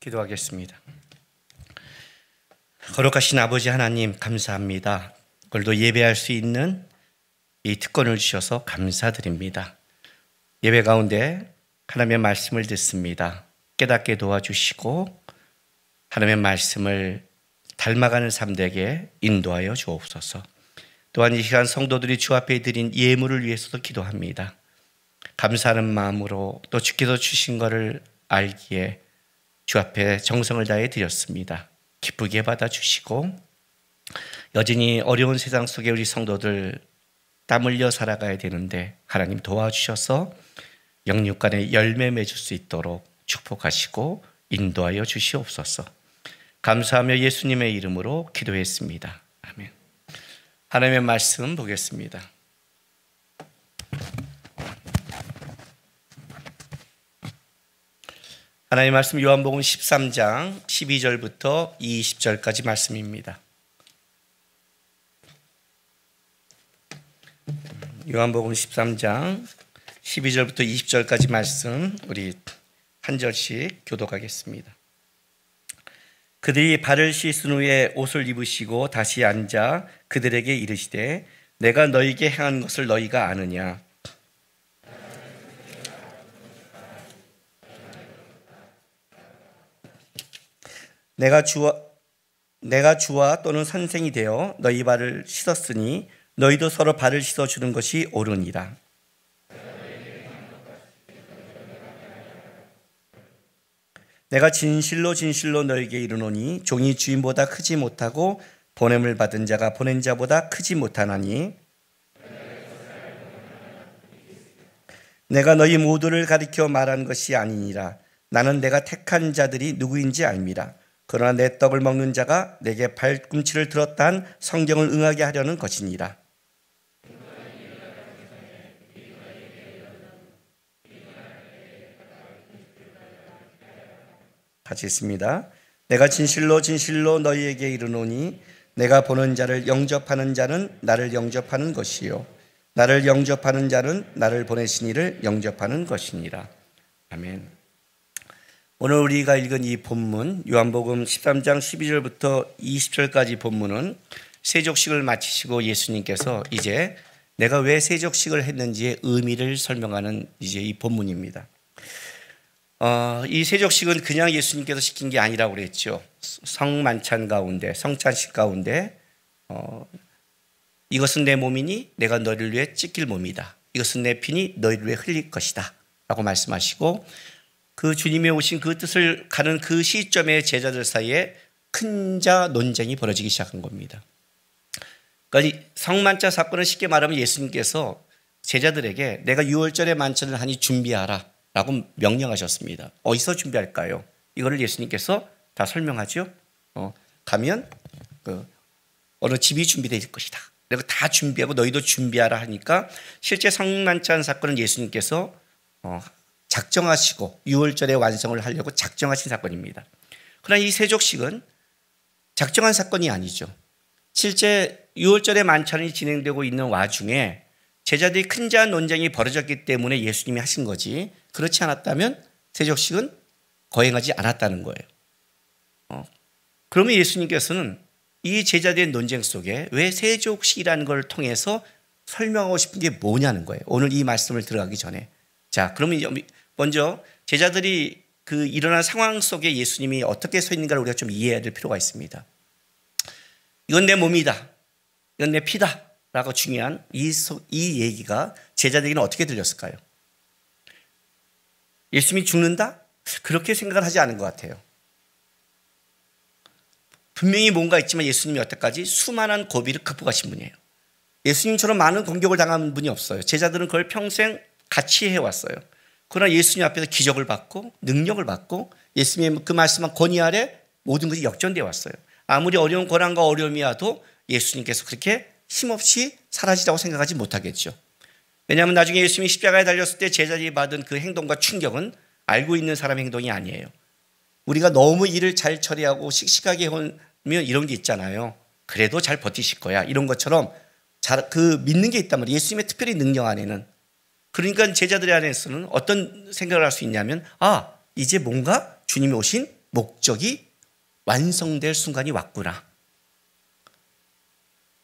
기도하겠습니다. 거룩하신 아버지 하나님 감사합니다. 오늘도 예배할 수 있는 이 특권을 주셔서 감사드립니다. 예배 가운데 하나님의 말씀을 듣습니다. 깨닫게 도와주시고 하나님의 말씀을 닮아가는 삶 되게 인도하여 주옵소서. 또한 이 시간 성도들이 주 앞에 드린 예물을 위해서도 기도합니다. 감사하는 마음으로 또 주께서 주신 것을 알기에 주 앞에 정성을 다해 드렸습니다. 기쁘게 받아주시고 여전히 어려운 세상 속에 우리 성도들 땀 흘려 살아가야 되는데 하나님 도와주셔서 영육 간에 열매 맺을 수 있도록 축복하시고 인도하여 주시옵소서. 감사하며 예수님의 이름으로 기도했습니다. 아멘. 하나님의 말씀 보겠습니다. 하나님의 말씀 요한복음 13장 12절부터 20절까지 말씀입니다. 요한복음 13장 12절부터 20절까지 말씀 우리 한 절씩 교독하겠습니다. 그들이 발을 씻은 후에 옷을 입으시고 다시 앉아 그들에게 이르시되 내가 너희에게 행한 것을 너희가 아느냐? 내가 주와 또는 선생이 되어 너희 발을 씻었으니 너희도 서로 발을 씻어주는 것이 옳으니라. 내가 진실로 진실로 너희에게 이르노니 종이 주인보다 크지 못하고 보냄을 받은 자가 보낸 자보다 크지 못하나니 내가 너희 모두를 가리켜 말한 것이 아니니라. 나는 내가 택한 자들이 누구인지 알미라. 그러나 내 떡을 먹는 자가 내게 발꿈치를 들었다 한 성경을 응하게 하려는 것이니라. 같이 있습니다. 내가 진실로 진실로 너희에게 이르노니 내가 보는 자를 영접하는 자는 나를 영접하는 것이요 나를 영접하는 자는 나를 보내신 이를 영접하는 것이니라. 아멘. 오늘 우리가 읽은 이 본문 요한복음 13장 12절부터 20절까지 본문은 세족식을 마치시고 예수님께서 이제 내가 왜 세족식을 했는지의 의미를 설명하는 이제 이 본문입니다. 이 세족식은 그냥 예수님께서 시킨 게 아니라고 그랬죠. 성만찬 가운데 성찬식 가운데 이것은 내 몸이니 내가 너희를 위해 찢길 몸이다. 이것은 내 피니 너희를 위해 흘릴 것이다 라고 말씀하시고 그 주님의 오신 그 뜻을 가는 그 시점에 제자들 사이에 큰 자 논쟁이 벌어지기 시작한 겁니다. 그러니까 이 성만찬 사건을 쉽게 말하면 예수님께서 제자들에게 내가 유월절에 만찬을 하니 준비하라 라고 명령하셨습니다. 어디서 준비할까요? 이거를 예수님께서 다 설명하죠. 가면 어느 집이 준비될 것이다. 내가 다 준비하고 너희도 준비하라 하니까 실제 성만찬 사건은 예수님께서 작정하시고 유월절에 완성을 하려고 작정하신 사건입니다. 그러나 이 세족식은 작정한 사건이 아니죠. 실제 유월절에 만찬이 진행되고 있는 와중에 제자들이 큰 자 논쟁이 벌어졌기 때문에 예수님이 하신 거지 그렇지 않았다면 세족식은 거행하지 않았다는 거예요. 그러면 예수님께서는 이 제자들의 논쟁 속에 왜 세족식이라는 걸 통해서 설명하고 싶은 게 뭐냐는 거예요. 오늘 이 말씀을 들어가기 전에. 자, 그러면 먼저 제자들이 그 일어난 상황 속에 예수님이 어떻게 서 있는가를 우리가 좀 이해해야 될 필요가 있습니다. 이건 내 몸이다. 이건 내 피다. 라고 중요한 이 얘기가 제자들에게는 어떻게 들렸을까요? 예수님이 죽는다? 그렇게 생각을 하지 않은 것 같아요. 분명히 뭔가 있지만 예수님이 여태까지 수많은 고비를 극복하신 분이에요. 예수님처럼 많은 공격을 당한 분이 없어요. 제자들은 그걸 평생 같이 해왔어요. 그러나 예수님 앞에서 기적을 받고 능력을 받고 예수님의 그 말씀한 권위 아래 모든 것이 역전되어 왔어요. 아무리 어려운 고난과 어려움이 와도 예수님께서 그렇게 힘없이 사라지다고 생각하지 못하겠죠. 왜냐하면 나중에 예수님이 십자가에 달렸을 때 제자들이 받은 그 행동과 충격은 알고 있는 사람의 행동이 아니에요. 우리가 너무 일을 잘 처리하고 씩씩하게 하면 이런 게 있잖아요. 그래도 잘 버티실 거야. 이런 것처럼 믿는 게 있단 말이에요. 예수님의 특별히 능력 안에는. 그러니까 제자들 안에서는 어떤 생각을 할 수 있냐면 이제 뭔가 주님이 오신 목적이 완성될 순간이 왔구나.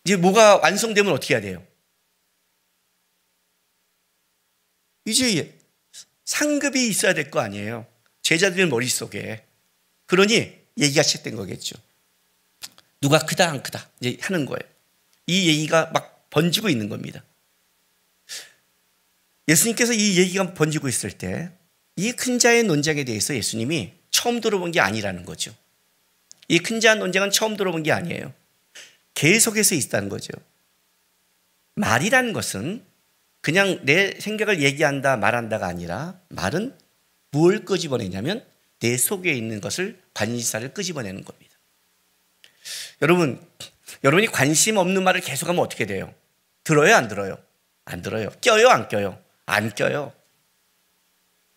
이제 뭐가 완성되면 어떻게 해야 돼요? 이제 상급이 있어야 될 거 아니에요. 제자들 머릿속에. 그러니 얘기가 시작된 거겠죠. 누가 크다 안 크다 이제 하는 거예요. 이 얘기가 막 번지고 있는 겁니다. 예수님께서 이 얘기가 번지고 있을 때 이 큰 자의 논쟁에 대해서 예수님이 처음 들어본 게 아니라는 거죠. 이 큰 자 논쟁은 처음 들어본 게 아니에요. 계속해서 있다는 거죠. 말이라는 것은 그냥 내 생각을 얘기한다 말한다가 아니라 말은 뭘 끄집어내냐면 내 속에 있는 것을 관심사를 끄집어내는 겁니다. 여러분이 관심 없는 말을 계속하면 어떻게 돼요? 들어요 안 들어요? 안 들어요. 껴요 안 껴요? 안 껴요.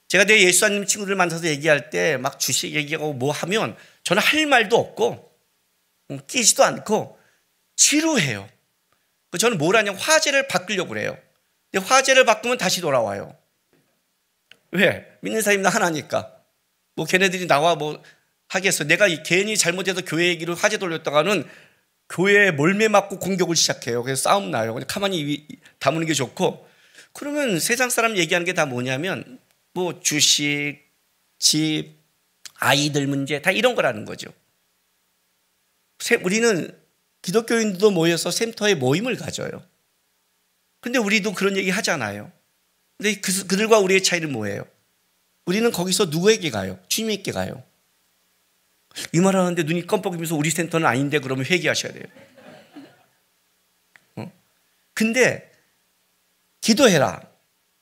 제가 내 예수님 친구들 만나서 얘기할 때 막 주식 얘기하고 뭐 하면 저는 할 말도 없고 끼지도 않고 지루해요. 저는 뭘 하냐면 화제를 바꾸려고 그래요. 근데 화제를 바꾸면 다시 돌아와요. 왜? 믿는 사람이 하나니까. 뭐 걔네들이 나와 뭐 하겠어. 내가 괜히 잘못해서 교회 얘기를 화제 돌렸다가는 교회에 몰매 맞고 공격을 시작해요. 그래서 싸움 나요. 그냥 가만히 다무는 게 좋고. 그러면 세상 사람 얘기하는 게 다 뭐냐면 뭐 주식, 집, 아이들 문제 다 이런 거라는 거죠. 우리는 기독교인들도 모여서 센터에 모임을 가져요. 근데 우리도 그런 얘기 하잖아요. 근데 그들과 우리의 차이는 뭐예요? 우리는 거기서 누구에게 가요? 주님에게 가요. 이 말 하는데 눈이 껌뻑이면서 우리 센터는 아닌데 그러면 회개하셔야 돼요. 근데 기도해라.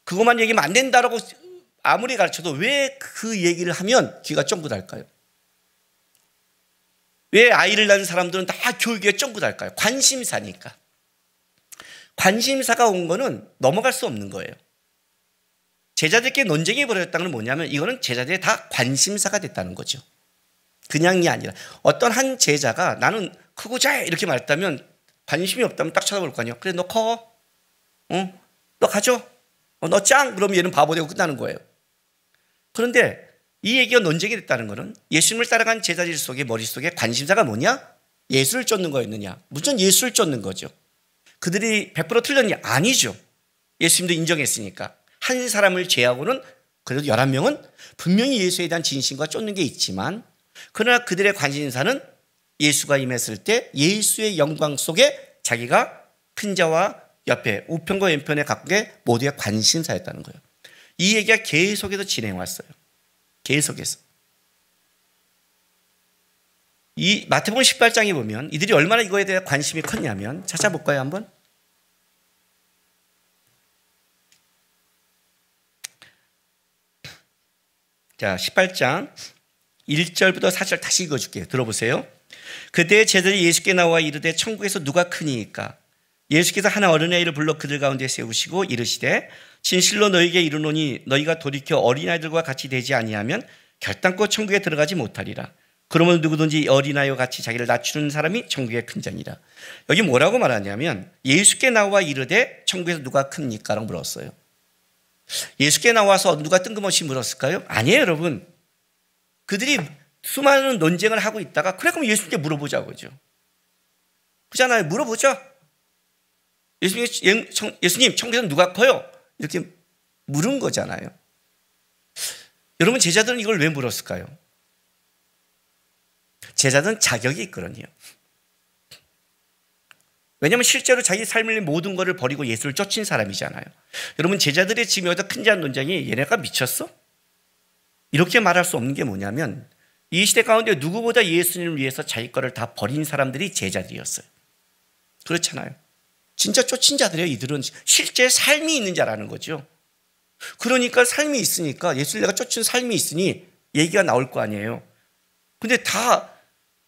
그것만 얘기하면 안 된다라고 아무리 가르쳐도 왜 그 얘기를 하면 귀가 쫑긋할까요? 왜 아이를 낳은 사람들은 다 교육에 쫑긋할까요? 관심사니까. 관심사가 온 거는 넘어갈 수 없는 거예요. 제자들끼리 논쟁이 벌어졌다는 건 뭐냐면 이거는 제자들이 다 관심사가 됐다는 거죠. 그냥이 아니라 어떤 한 제자가 나는 크고 잘 이렇게 말했다면 관심이 없다면 딱 쳐다볼 거 아니에요. 그래 너 커? 너 가져? 너 짱? 그러면 얘는 바보 되고 끝나는 거예요. 그런데 이 얘기가 논쟁이 됐다는 것은 예수님을 따라간 제자들 속에 머릿속에 관심사가 뭐냐? 예수를 쫓는 거였느냐? 무슨 예수를 쫓는 거죠. 그들이 100% 틀렸냐? 아니죠. 예수님도 인정했으니까. 한 사람을 제하고는 그래도 11명은 분명히 예수에 대한 진심과 쫓는 게 있지만 그러나 그들의 관심사는 예수가 임했을 때 예수의 영광 속에 자기가 큰 자와 옆에 우편과 왼편에 갖고 게 모두의 관심사였다는 거예요. 이 얘기가 계속해서 진행해 왔어요. 계속해서. 이 마태복음 18장에 보면 이들이 얼마나 이거에 대해 관심이 컸냐면 찾아볼까요 한번? 자, 18장 1절부터 4절 다시 읽어줄게요. 들어보세요. 그때 제자들이 예수께 나와 이르되 천국에서 누가 크니이까? 예수께서 한 어린아이를 불러 그들 가운데 세우시고 이르시되 진실로 너희에게 이르노니 너희가 돌이켜 어린아이들과 같이 되지 아니하면 결단코 천국에 들어가지 못하리라. 그러면 누구든지 어린아이와 같이 자기를 낮추는 사람이 천국의 큰 자니라. 여기 뭐라고 말하냐면 예수께 나와 이르되 천국에서 누가 큽니까? 라고 물었어요. 예수께 나와서 누가 뜬금없이 물었을까요? 아니에요 여러분. 그들이 수많은 논쟁을 하고 있다가 그래 그럼 예수님께 물어보자고죠. 그렇잖아요. 물어보죠. 예수님 천국에서 누가 커요? 이렇게 물은 거잖아요. 여러분 제자들은 이걸 왜 물었을까요? 제자들은 자격이 있거든요. 왜냐하면 실제로 자기 삶의 모든 것을 버리고 예수를 쫓은 사람이잖아요. 여러분 제자들의 지금 여기다 큰 자한 논쟁이 얘네가 미쳤어? 이렇게 말할 수 없는 게 뭐냐면 이 시대 가운데 누구보다 예수님을 위해서 자기 거를 다 버린 사람들이 제자들이었어요. 그렇잖아요. 진짜 쫓은 자들이에요. 이들은 실제 삶이 있는 자라는 거죠. 그러니까 삶이 있으니까 예수를 내가 쫓은 삶이 있으니 얘기가 나올 거 아니에요. 근데 다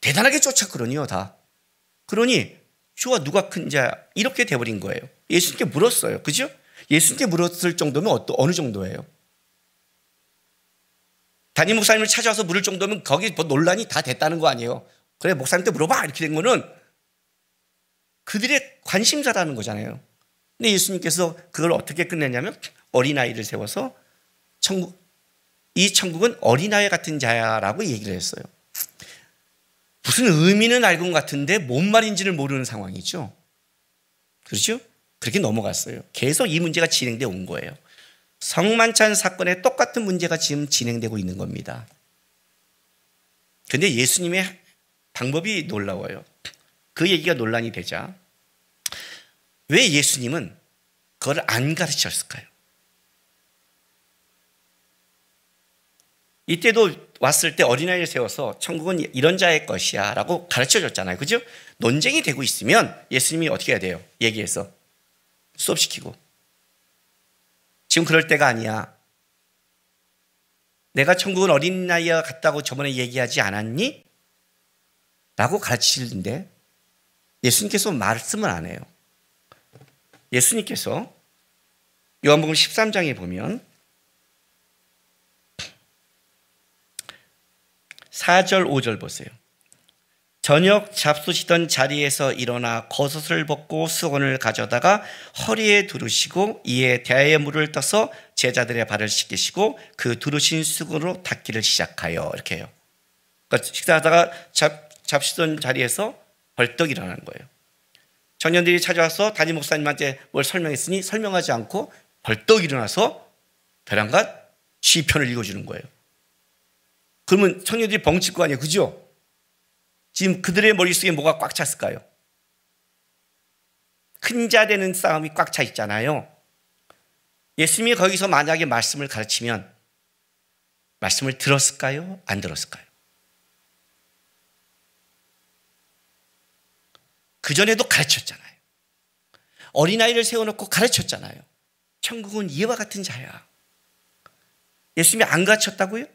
대단하게 쫓았거든요. 다. 그러니 주와 누가 큰 자 이렇게 돼버린 거예요. 예수님께 물었어요. 그죠? 예수님께 물었을 정도면 어느 정도예요? 담임 목사님을 찾아와서 물을 정도면 거기 논란이 다 됐다는 거 아니에요. 그래 목사님한테 물어봐 이렇게 된 거는 그들의 관심사라는 거잖아요. 근데 예수님께서 그걸 어떻게 끝냈냐면 어린아이를 세워서 천국 이 천국은 어린아이 같은 자야라고 얘기를 했어요. 무슨 의미는 알고 것 같은데 뭔 말인지를 모르는 상황이죠. 그렇죠? 그렇게 넘어갔어요. 계속 이 문제가 진행되어 온 거예요. 성만찬 사건에 똑같은 문제가 지금 진행되고 있는 겁니다. 그런데 예수님의 방법이 놀라워요. 그 얘기가 논란이 되자 왜 예수님은 그걸 안 가르쳤을까요? 이때도 왔을 때 어린아이를 세워서 천국은 이런 자의 것이야 라고 가르쳐줬잖아요. 그죠? 논쟁이 되고 있으면 예수님이 어떻게 해야 돼요? 얘기해서 수업시키고. 지금 그럴 때가 아니야. 내가 천국은 어린아이와 같다고 저번에 얘기하지 않았니? 라고 가르치는데 예수님께서 말씀을 안 해요. 예수님께서 요한복음 13장에 보면 4절 5절 보세요. 저녁 잡수시던 자리에서 일어나 겉옷을 벗고 수건을 가져다가 허리에 두르시고 이에 대야의 물을 떠서 제자들의 발을 씻기시고 그 두르신 수건으로 닦기를 시작하여 이렇게 해요. 그러니까 식사하다가 잡수던 자리에서 벌떡 일어나는 거예요. 청년들이 찾아와서 담임 목사님한테 뭘 설명했으니 설명하지 않고 벌떡 일어나서 벼랑간 시편을 읽어주는 거예요. 그러면 청년들이 벙칠 거 아니에요. 그죠? 지금 그들의 머릿속에 뭐가 꽉 찼을까요? 큰 자 되는 싸움이 꽉 차 있잖아요. 예수님이 거기서 만약에 말씀을 가르치면 말씀을 들었을까요? 안 들었을까요? 그전에도 가르쳤잖아요. 어린아이를 세워놓고 가르쳤잖아요. 천국은 이와 같은 자야. 예수님이 안 가르쳤다고요?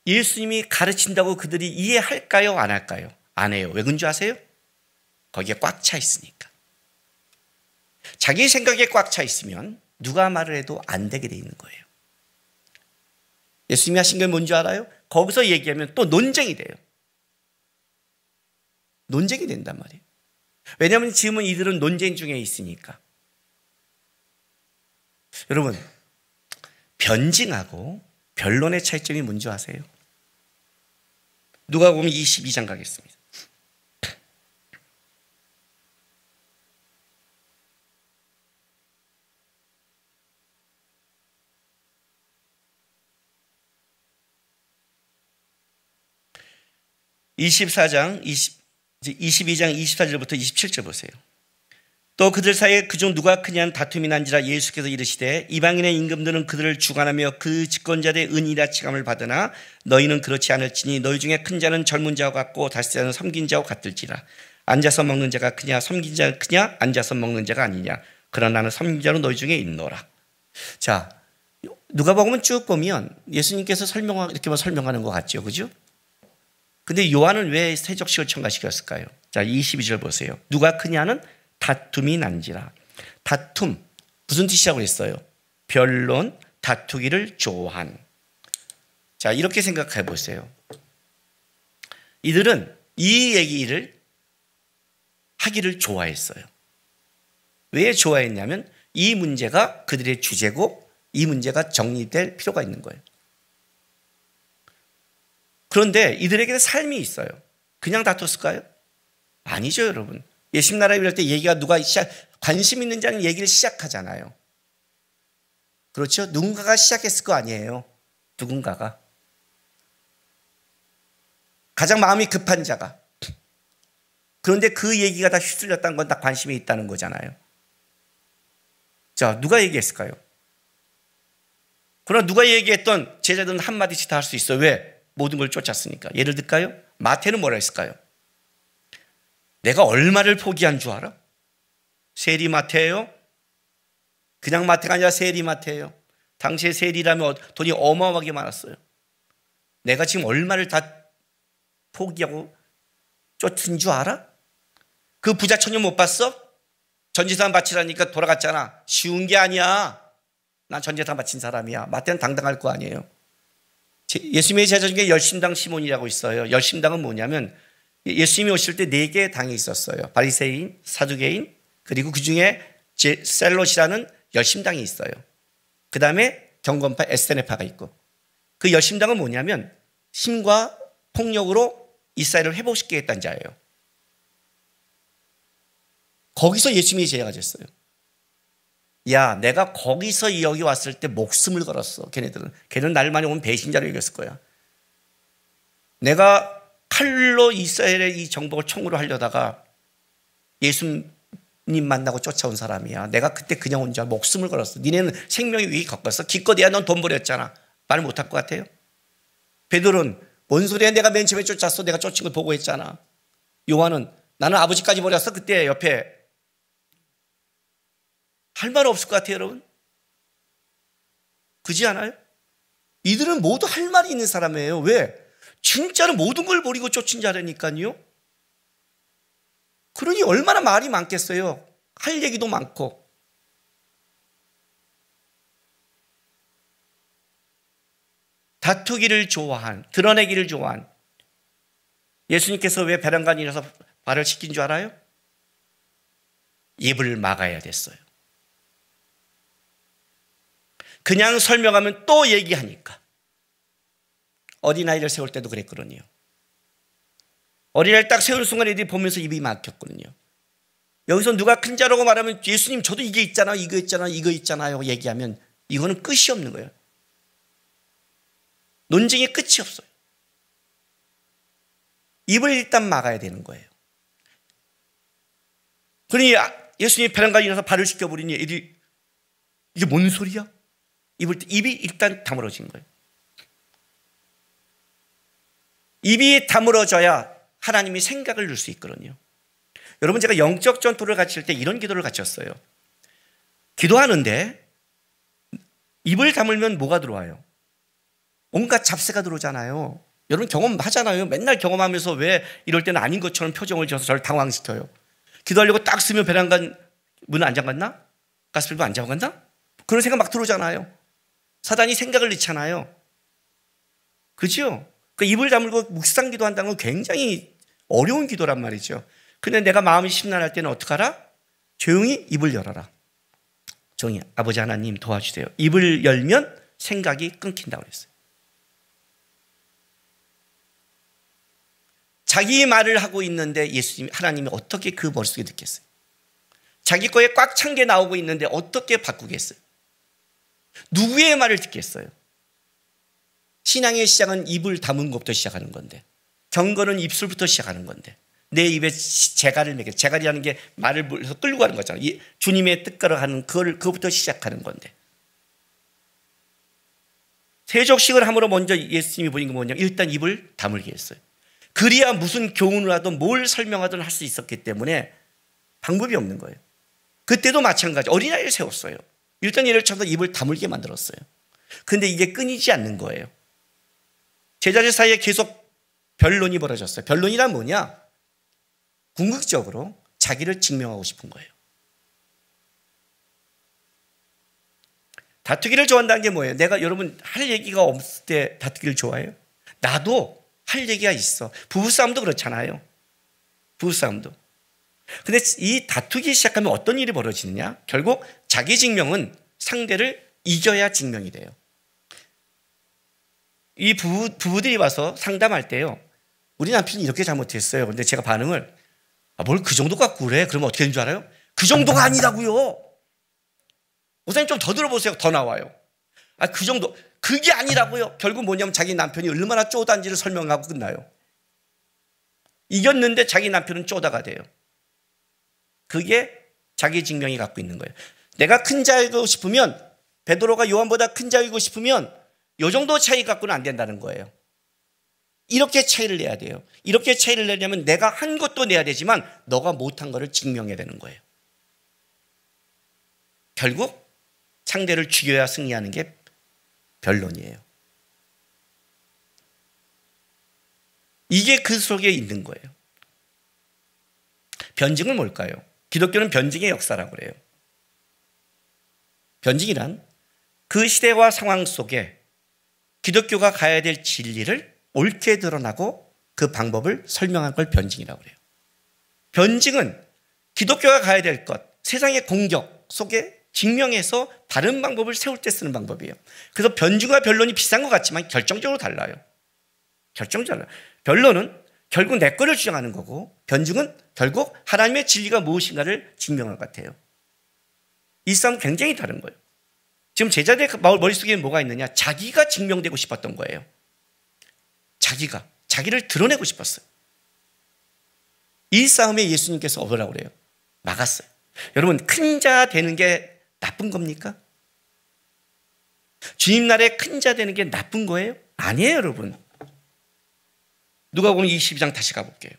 예수님이 가르친다고 그들이 이해할까요? 안 할까요? 안 해요. 왜 그런 줄 아세요? 거기에 꽉 차 있으니까. 자기 생각에 꽉 차 있으면 누가 말을 해도 안 되게 돼 있는 거예요. 예수님이 하신 게 뭔지 알아요? 거기서 얘기하면 또 논쟁이 돼요. 논쟁이 된단 말이에요. 왜냐하면 지금은 이들은 논쟁 중에 있으니까. 여러분, 변증하고 변론의 차이점이 뭔지 아세요? 누가복음 22장 가겠습니다. (22장 24절부터 27절) 보세요. 또 그들 사이에 그중 누가 크냐는 다툼이 난지라 예수께서 이르시되 이방인의 임금들은 그들을 주관하며 그 집권자들의 은이라 칭함을 받으나 너희는 그렇지 않을지니 너희 중에 큰 자는 젊은 자와 같고 다시 자는 섬긴 자와 같을지라. 앉아서 먹는 자가 크냐 섬긴 자가 크냐 앉아서 먹는 자가 아니냐 그러나 나는 섬긴 자로 너희 중에 있노라. 자, 누가복음은 쭉 보면 예수님께서 이렇게만 설명하는 것 같죠, 그죠? 근데 요한은 왜 세족식을 첨가시켰을까요? 자, 22절 보세요. 누가 크냐는 다툼이 난지라. 다툼 무슨 뜻이라고 했어요? 변론, 다투기를 좋아한. 자, 이렇게 생각해 보세요. 이들은 이 얘기를 하기를 좋아했어요. 왜 좋아했냐면 이 문제가 그들의 주제고 이 문제가 정리될 필요가 있는 거예요. 그런데 이들에게는 삶이 있어요. 그냥 다퉜을까요? 아니죠, 여러분. 예수님 나라에 이럴 때 얘기가 관심 있는 자는 얘기를 시작하잖아요. 그렇죠? 누군가가 시작했을 거 아니에요. 누군가가. 가장 마음이 급한 자가. 그런데 그 얘기가 다 휩쓸렸다는 건 다 관심이 있다는 거잖아요. 자, 누가 얘기했을까요? 그러나 누가 얘기했던 제자들은 한마디씩 다 할 수 있어요. 왜? 모든 걸 쫓았으니까. 예를 들까요? 마태는 뭐라 했을까요? 내가 얼마를 포기한 줄 알아? 세리마태예요? 그냥 마태가 아니라 세리마태예요. 당시에 세리라면 돈이 어마어마하게 많았어요. 내가 지금 얼마를 다 포기하고 쫓은 줄 알아? 그 부자 처녀 못 봤어? 전재산 바치라니까 돌아갔잖아. 쉬운 게 아니야. 난 전재산 바친 사람이야. 마태는 당당할 거 아니에요. 예수님의 제자 중에 열심당 시몬이라고 있어요. 열심당은 뭐냐면 예수님이 오실 때 4개의 당이 있었어요. 바리새인, 사두개인, 그리고 그중에 셀롯이라는 열심당이 있어요. 그 다음에 경건파 에스테네파가 있고 그 열심당은 뭐냐면 힘과 폭력으로 이스라엘을 회복시키겠다는 자예요. 거기서 예수님이 제자가 됐어요. 야, 내가 거기서 여기 왔을 때 목숨을 걸었어. 걔는 나를 많이 오면 배신자로 여겼을 거야. 내가 칼로 이스라엘의 이 정복을 총으로 하려다가 예수님 만나고 쫓아온 사람이야. 내가 그때 그냥 온 줄 알고 목숨을 걸었어. 니네는 생명의 위기 겪었어. 기껏해야 넌 돈 버렸잖아. 말 못할 것 같아요? 베드로는 뭔 소리야, 내가 맨 처음에 쫓았어. 내가 쫓은 걸 보고 했잖아. 요한은 나는 아버지까지 버렸어. 그때 옆에. 할 말 없을 것 같아요, 여러분? 그지 않아요? 이들은 모두 할 말이 있는 사람이에요. 왜? 진짜로 모든 걸 버리고 쫓은 자라니까요. 그러니 얼마나 말이 많겠어요. 할 얘기도 많고. 다투기를 좋아한, 드러내기를 좋아한. 예수님께서 왜 베란간에 일어서 발을 씻긴 줄 알아요? 입을 막아야 됐어요. 그냥 설명하면 또 얘기하니까. 어린아이를 세울 때도 그랬거든요. 어린아이를 딱 세우는 순간 애들이 보면서 입이 막혔거든요. 여기서 누가 큰 자라고 말하면 예수님 저도 이게 있잖아, 이거 있잖아, 이거 있잖아요 얘기하면 이거는 끝이 없는 거예요. 논쟁의 끝이 없어요. 입을 일단 막아야 되는 거예요. 그러니 예수님이 베란간에 일어나서 발을 씻겨버리니 애들이 이게 뭔 소리야? 입이 일단 다물어진 거예요. 입이 다물어져야 하나님이 생각을 줄 수 있거든요. 여러분, 제가 영적 전투를 갖출 때 이런 기도를 갖췄어요. 기도하는데 입을 다물면 뭐가 들어와요? 온갖 잡세가 들어오잖아요. 여러분 경험하잖아요. 맨날 경험하면서 왜 이럴 때는 아닌 것처럼 표정을 지어서 저를 당황시켜요. 기도하려고 딱 쓰면 베란간 문은 안 잠갔나? 가스밸브 안 잠갔나? 그런 생각 막 들어오잖아요. 사단이 생각을 넣잖아요. 그죠? 그 입을 다물고 묵상 기도한다는 건 굉장히 어려운 기도란 말이죠. 근데 내가 마음이 심란할 때는 어떡하라? 조용히 입을 열어라. 조용히 아버지 하나님 도와주세요. 입을 열면 생각이 끊긴다고 그랬어요. 자기 말을 하고 있는데 예수님, 하나님이 어떻게 그 머릿속에 듣겠어요? 자기 거에 꽉 찬 게 나오고 있는데 어떻게 바꾸겠어요? 누구의 말을 듣겠어요? 신앙의 시작은 입을 다문 것부터 시작하는 건데, 경건은 입술부터 시작하는 건데, 내 입에 재갈을 매겨. 재갈이라는 게 말을 끌고 가는 거잖아요. 주님의 뜻대로 하는 그거부터 시작하는 건데. 세족식을 함으로 먼저 예수님이 보인 게 뭐냐면 일단 입을 다물게 했어요. 그래야 무슨 교훈을 하든 뭘 설명하든 할 수 있었기 때문에 방법이 없는 거예요. 그때도 마찬가지. 어린아이를 세웠어요. 일단 예를 들어서 입을 다물게 만들었어요. 근데 이게 끊이지 않는 거예요. 제자들 사이에 계속 변론이 벌어졌어요. 변론이란 뭐냐? 궁극적으로 자기를 증명하고 싶은 거예요. 다투기를 좋아한다는 게 뭐예요? 내가 여러분 할 얘기가 없을 때 다투기를 좋아해요? 나도 할 얘기가 있어. 부부싸움도 그렇잖아요. 부부싸움도. 근데 이 다투기 시작하면 어떤 일이 벌어지느냐? 결국 자기 증명은 상대를 이겨야 증명이 돼요. 이 부부들이 와서 상담할 때요. 우리 남편이 이렇게 잘못했어요. 근데 제가 반응을 뭘 그 정도 갖고 그래? 그러면 어떻게 되는 줄 알아요? 그 정도가 아니라고요. 목사님 좀 더 들어보세요. 더 나와요. 그 정도. 그게 아니라고요. 결국 뭐냐면 자기 남편이 얼마나 쪼단지를 설명하고 끝나요. 이겼는데 자기 남편은 쪼다가 돼요. 그게 자기 증명이 갖고 있는 거예요. 내가 큰 자이고 싶으면, 베드로가 요한보다 큰 자이고 싶으면 이 정도 차이 갖고는 안 된다는 거예요. 이렇게 차이를 내야 돼요. 이렇게 차이를 내려면 내가 한 것도 내야 되지만 너가 못한 거를 증명해야 되는 거예요. 결국 상대를 죽여야 승리하는 게 변론이에요. 이게 그 속에 있는 거예요. 변증은 뭘까요? 기독교는 변증의 역사라고 그래요. 변증이란 그 시대와 상황 속에 기독교가 가야 될 진리를 옳게 드러나고 그 방법을 설명한 걸 변증이라고 그래요. 변증은 기독교가 가야 될 것, 세상의 공격 속에 증명해서 다른 방법을 세울 때 쓰는 방법이에요. 그래서 변증과 변론이 비슷한 것 같지만 결정적으로 달라요. 결정적으로. 변론은 결국 내 거를 주장하는 거고, 변증은 결국 하나님의 진리가 무엇인가를 증명할 것 같아요. 이 싸움은 굉장히 다른 거예요. 지금 제자들의 머릿속에 뭐가 있느냐? 자기가 증명되고 싶었던 거예요. 자기를 드러내고 싶었어요. 이 싸움에 예수님께서 뭐라고 그래요? 막았어요. 여러분, 큰 자 되는 게 나쁜 겁니까? 주님 나라에 큰 자 되는 게 나쁜 거예요? 아니에요, 여러분. 누가복음 22장 다시 가볼게요.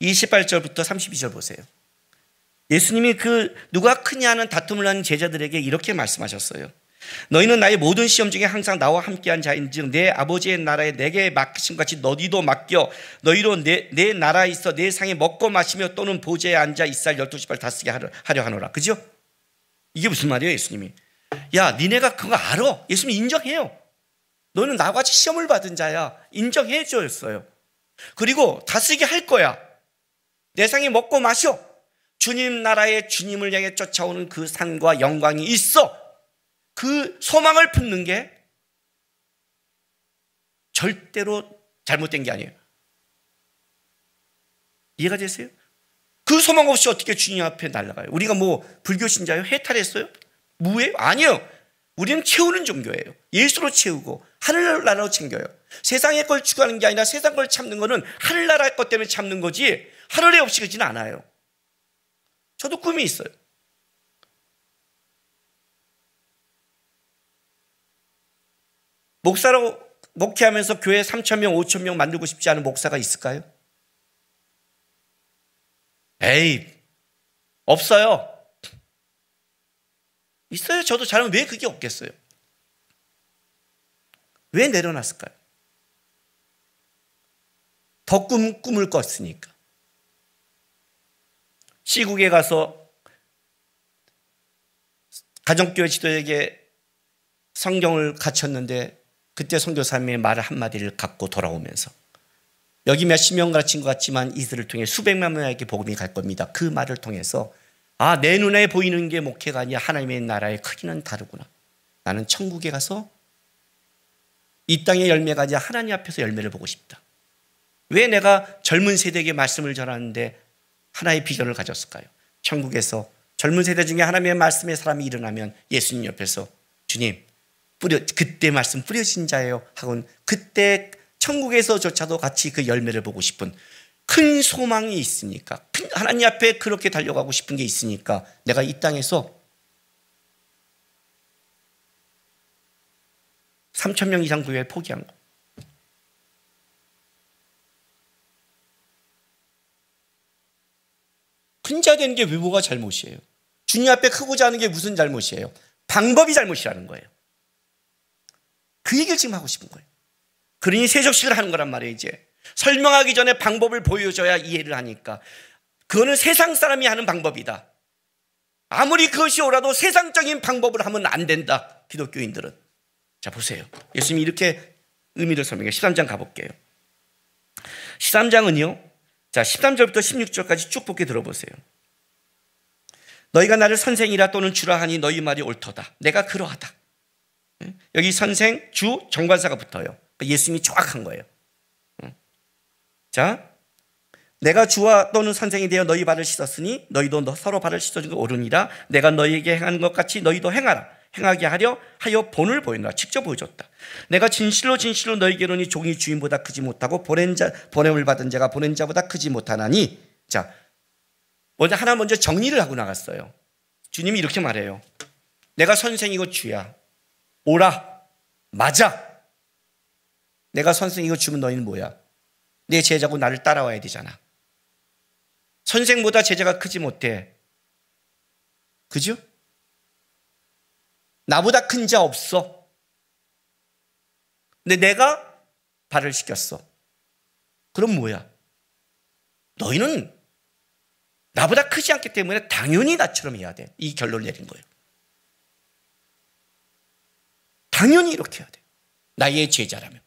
28절부터 32절 보세요. 예수님이 누가 크냐 하는 다툼을 하는 제자들에게 이렇게 말씀하셨어요. 너희는 나의 모든 시험 중에 항상 나와 함께한 자인즉 내 아버지의 나라에 내게 맡기신 같이 너희도 맡겨 너희로 내 나라에 있어 내 상에 먹고 마시며 또는 보좌에 앉아 이쌀 12시발 다쓰게 하려 하노라. 그죠? 이게 무슨 말이에요? 예수님이 야 니네가 그거 알아. 예수님이 인정해요. 너는 나같이 시험을 받은 자야. 인정해 줬어요. 그리고 다스리게 할 거야. 내 상에 먹고 마셔. 주님 나라의 주님을 향해 쫓아오는 그 산과 영광이 있어. 그 소망을 품는 게 절대로 잘못된 게 아니에요. 이해가 되세요? 그 소망 없이 어떻게 주님 앞에 날아가요? 우리가 뭐 불교 신자요? 해탈했어요? 무예요? 아니요. 우리는 채우는 종교예요. 예수로 채우고 하늘나라로 챙겨요. 세상의 걸 추구하는 게 아니라 세상 걸 참는 거는 하늘나라 것 때문에 참는 거지 하늘에 없이 그지는 않아요. 저도 꿈이 있어요. 목사로 목회하면서 교회 3,000명, 5,000명 만들고 싶지 않은 목사가 있을까요? 에이, 없어요. 있어요. 저도 잘하면 왜 그게 없겠어요? 왜 내려놨을까요? 더 꿈을 꿨으니까. 시국에 가서 가정교회 지도에게 성경을 갖췄는데 그때 선교사님의 말 한마디를 갖고 돌아오면서 여기 몇십 명 가르친 것 같지만 이들을 통해 수백만 명에게 복음이 갈 겁니다. 그 말을 통해서 내 눈에 보이는 게 목회가 아니라 하나님의 나라의 크기는 다르구나. 나는 천국에 가서 이 땅의 열매가 아니라 하나님 앞에서 열매를 보고 싶다. 왜 내가 젊은 세대에게 말씀을 전하는데 하나의 비전을 가졌을까요? 천국에서 젊은 세대 중에 하나님의 말씀의 사람이 일어나면 예수님 옆에서 주님 그때 말씀 뿌려진 자예요 하고는 그때 천국에서조차도 같이 그 열매를 보고 싶은 큰 소망이 있으니까 하나님 앞에 그렇게 달려가고 싶은 게 있으니까 내가 이 땅에서 3,000명 이상 교회를 포기한 거. 큰 자 되는 게 왜 뭐가 잘못이에요? 주님 앞에 크고자 하는 게 무슨 잘못이에요? 방법이 잘못이라는 거예요. 그 얘기를 지금 하고 싶은 거예요. 그러니 세족식을 하는 거란 말이에요. 이제 설명하기 전에 방법을 보여줘야 이해를 하니까 그거는 세상 사람이 하는 방법이다. 아무리 그것이 옳아도 세상적인 방법을 하면 안 된다. 기독교인들은. 자 보세요. 예수님이 이렇게 의미를 설명해요. 13장 가볼게요. 13장은요. 자 13절부터 16절까지 쭉 볼게 들어보세요. 너희가 나를 선생이라 또는 주라 하니 너희 말이 옳도다. 내가 그러하다. 여기 선생, 주, 정관사가 붙어요. 예수님이 정확한 거예요. 자, 내가 주와 또는 선생이 되어 너희 발을 씻었으니 너희도 서로 발을 씻어준 거 옳으니라. 내가 너희에게 행하는 것 같이 너희도 행하라. 행하게 하여 본을 보이노라. 직접 보여줬다. 내가 진실로 너희에게로니 종이 주인보다 크지 못하고 보냄을 받은 자가 보낸 자보다 크지 못하나니. 자, 먼저 정리를 하고 나갔어요. 주님이 이렇게 말해요. 내가 선생이고 주야. 오라. 맞아. 내가 선생이고 주면 너희는 뭐야? 내 제자고 나를 따라와야 되잖아. 선생보다 제자가 크지 못해. 그죠? 나보다 큰 자 없어. 근데 내가 발을 씻겼어. 그럼 뭐야? 너희는 나보다 크지 않기 때문에 당연히 나처럼 해야 돼. 이 결론을 내린 거예요. 당연히 이렇게 해야 돼. 나의 제자라면.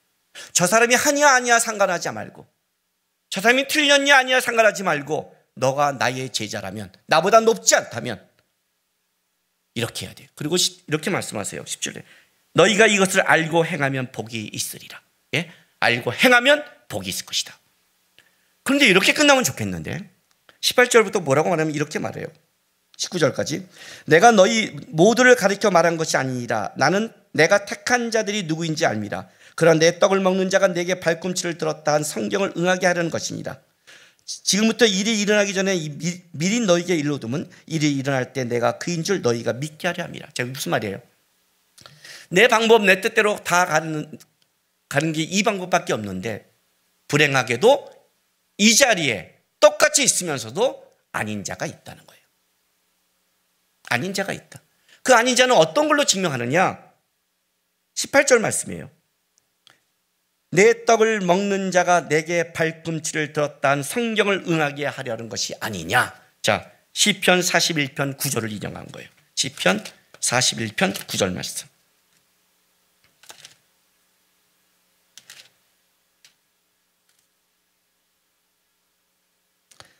저 사람이 하냐 아니야 상관하지 말고, 저 사람이 틀렸냐 아니야 상관하지 말고, 너가 나의 제자라면, 나보다 높지 않다면 이렇게 해야 돼요. 그리고 이렇게 말씀하세요. 17절에 너희가 이것을 알고 행하면 복이 있으리라. 예? 알고 행하면 복이 있을 것이다. 그런데 이렇게 끝나면 좋겠는데 18절부터 뭐라고 말하면 이렇게 말해요. 19절까지 내가 너희 모두를 가리켜 말한 것이 아니니라. 나는 내가 택한 자들이 누구인지 알미라. 그러나 내 떡을 먹는 자가 내게 발꿈치를 들었다 한 성경을 응하게 하려는 것이니라. 지금부터 일이 일어나기 전에 미리 너희에게 일러두면 일이 일어날 때 내가 그인 줄 너희가 믿게 하려 함이라. 자, 무슨 말이에요? 내 방법, 내 뜻대로 다 가는 게 이 방법밖에 없는데 불행하게도 이 자리에 똑같이 있으면서도 아닌 자가 있다는 거예요. 아닌 자가 있다. 그 아닌 자는 어떤 걸로 증명하느냐? 18절 말씀이에요. 내 떡을 먹는 자가 내게 발꿈치를 들었다는 성경을 응하게 하려는 것이 아니냐. 자, 시편 41편 9절을 인용한 거예요. 시편 41편 9절 말씀.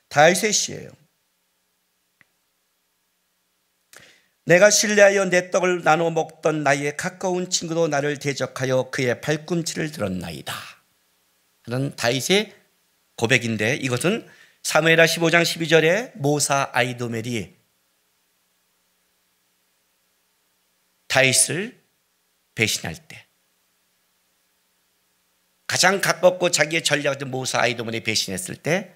다윗의 시예요. 내가 신뢰하여 내 떡을 나눠 먹던 나의 가까운 친구도 나를 대적하여 그의 발꿈치를 들었나이다 하는 다윗의 고백인데, 이것은 사무엘하 15장 12절에 모사 아히도멜이 다윗을 배신할 때, 가장 가깝고 자기의 전략을 모사 아히도멜이 배신했을 때,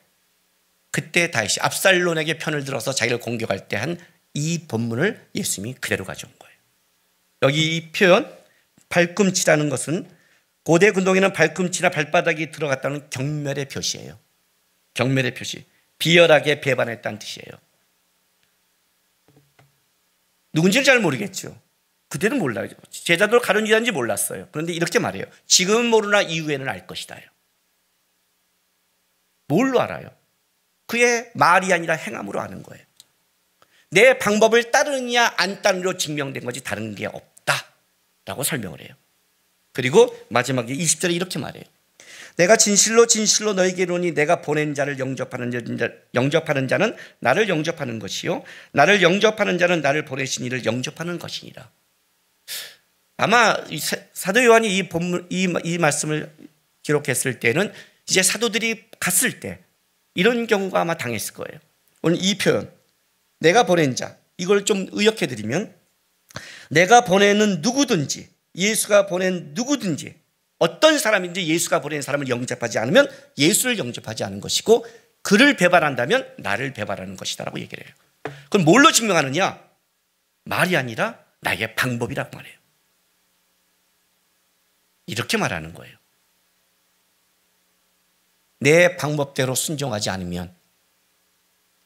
그때 다윗이 압살롬에게 편을 들어서 자기를 공격할 때 한 이 본문을 예수님이 그대로 가져온 거예요. 여기 이 표현 발꿈치라는 것은 고대 군동에는 발꿈치나 발바닥이 들어갔다는 경멸의 표시예요. 경멸의 표시. 비열하게 배반했다는 뜻이에요. 누군지는 잘 모르겠죠. 그때는 몰라요. 제자들 가룟 유다인지 몰랐어요. 그런데 이렇게 말해요. 지금은 모르나 이후에는 알 것이다. 뭘로 알아요? 그의 말이 아니라 행함으로 아는 거예요. 내 방법을 따르느냐 안 따르느냐로 증명된 거지 다른 게 없다라고 설명을 해요. 그리고 마지막에 20절에 이렇게 말해요. 내가 진실로 진실로 너에게 이르노니 내가 보낸 자를 영접하는 자는 나를 영접하는 것이요 나를 영접하는 자는 나를 보내신 이를 영접하는 것이니라. 아마 사도 요한이 이 말씀을 기록했을 때는 이제 사도들이 갔을 때 이런 경우가 아마 당했을 거예요. 오늘 이 표현 내가 보낸 자, 이걸 좀 의역해드리면 내가 보내는 누구든지, 예수가 보낸 누구든지, 어떤 사람인지 예수가 보낸 사람을 영접하지 않으면 예수를 영접하지 않은 것이고, 그를 배반한다면 나를 배반하는 것이다 라고 얘기를 해요. 그럼 뭘로 증명하느냐? 말이 아니라 나의 방법이라고 말해요. 이렇게 말하는 거예요. 내 방법대로 순종하지 않으면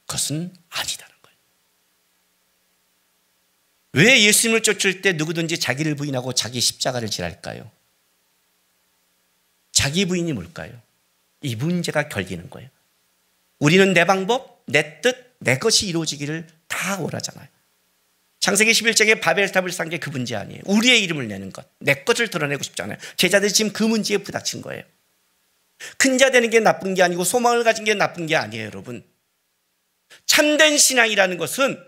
그것은 아니다는 거예요. 왜 예수님을 쫓을 때 누구든지 자기를 부인하고 자기 십자가를 지랄까요? 자기 부인이 뭘까요? 이 문제가 결리는 거예요. 우리는 내 방법, 내 뜻, 내 것이 이루어지기를 다 원하잖아요. 창세기 11장에 바벨탑을 쌓은 게 그 문제 아니에요. 우리의 이름을 내는 것, 내 것을 드러내고 싶잖아요. 제자들이 지금 그 문제에 부닥친 거예요. 큰 자 되는 게 나쁜 게 아니고 소망을 가진 게 나쁜 게 아니에요, 여러분. 참된 신앙이라는 것은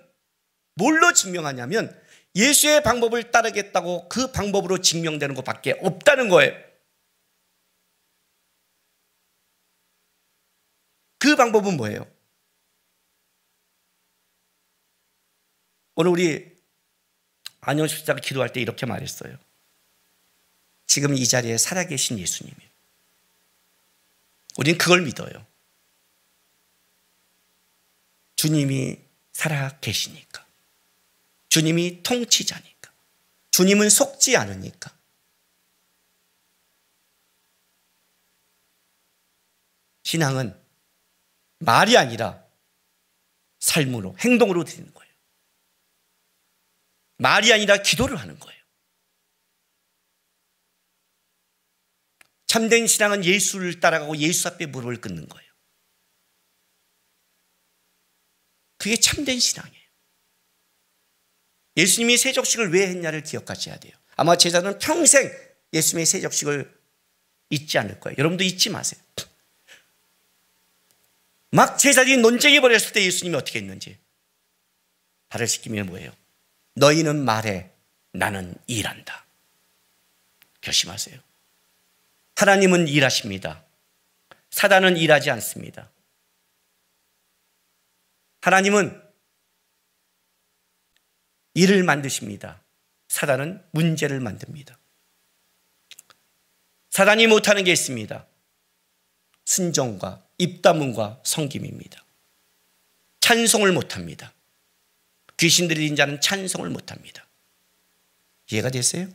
뭘로 증명하냐면 예수의 방법을 따르겠다고 그 방법으로 증명되는 것밖에 없다는 거예요. 그 방법은 뭐예요? 오늘 우리 안녕십자가 기도할 때 이렇게 말했어요. 지금 이 자리에 살아계신 예수님이. 우린 그걸 믿어요. 주님이 살아계시니까. 주님이 통치자니까. 주님은 속지 않으니까. 신앙은 말이 아니라 삶으로, 행동으로 드리는 거예요. 말이 아니라 기도를 하는 거예요. 참된 신앙은 예수를 따라가고 예수 앞에 무릎을 꿇는 거예요. 그게 참된 신앙이에요. 예수님이 세족식을 왜 했냐를 기억하셔야 돼요. 아마 제자들은 평생 예수님의 세족식을 잊지 않을 거예요. 여러분도 잊지 마세요. 막 제자들이 논쟁해 버렸을 때 예수님이 어떻게 했는지 발을 씻기면 뭐예요? 너희는 말해, 나는 일한다. 결심하세요. 하나님은 일하십니다. 사단은 일하지 않습니다. 하나님은 일을 만드십니다. 사단은 문제를 만듭니다. 사단이 못하는 게 있습니다. 순종과 입다문과 섬김입니다. 찬송을 못합니다. 귀신 들린 자는 찬송을 못합니다. 이해가 됐어요?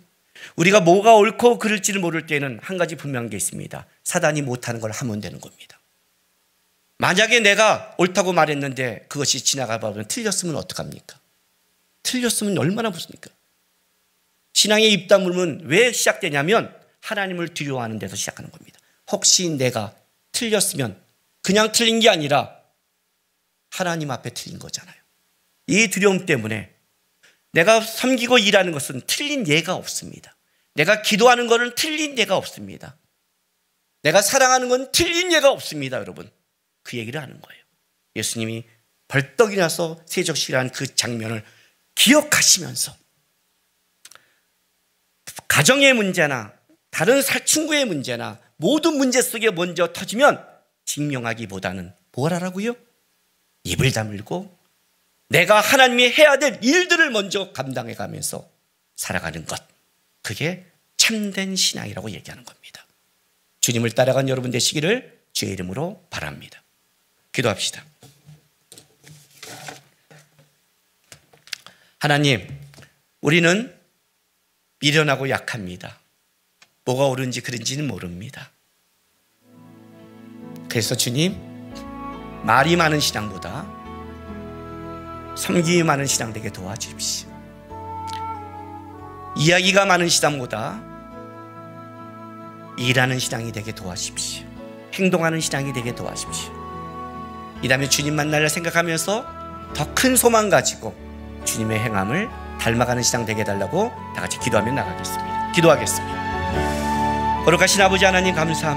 우리가 뭐가 옳고 그를지를 모를 때는 한 가지 분명한 게 있습니다. 사단이 못하는 걸 하면 되는 겁니다. 만약에 내가 옳다고 말했는데 그것이 지나가 버리면 틀렸으면 어떡합니까? 틀렸으면 얼마나 무섭습니까? 신앙의 입다물은 왜 시작되냐면 하나님을 두려워하는 데서 시작하는 겁니다. 혹시 내가 틀렸으면 그냥 틀린 게 아니라 하나님 앞에 틀린 거잖아요. 이 두려움 때문에 내가 섬기고 일하는 것은 틀린 예가 없습니다. 내가 기도하는 것은 틀린 예가 없습니다. 내가 사랑하는 건 틀린 예가 없습니다. 여러분, 그 얘기를 하는 거예요. 예수님이 벌떡 일어나서 세적시라는 그 장면을 기억하시면서 가정의 문제나 다른 친구의 문제나 모든 문제 속에 먼저 터지면 증명하기보다는 뭘 하라고요? 입을 다물고 내가 하나님이 해야 될 일들을 먼저 감당해 가면서 살아가는 것, 그게 참된 신앙이라고 얘기하는 겁니다. 주님을 따라간 여러분 되시기를 주의 이름으로 바랍니다. 기도합시다. 하나님, 우리는 미련하고 약합니다. 뭐가 옳은지 그른지는 모릅니다. 그래서 주님, 말이 많은 신앙보다 섬김이 많은 신앙 되게 도와주십시오. 이야기가 많은 신앙보다 일하는 신앙이 되게 도와주십시오. 행동하는 신앙이 되게 도와주십시오. 이 다음에 주님 만날 생각하면서 더 큰 소망 가지고 주님의 행함을 닮아가는 신앙 되게 해달라고 다 같이 기도하며 나가겠습니다. 기도하겠습니다. 거룩하신 아버지 하나님 감사합니다.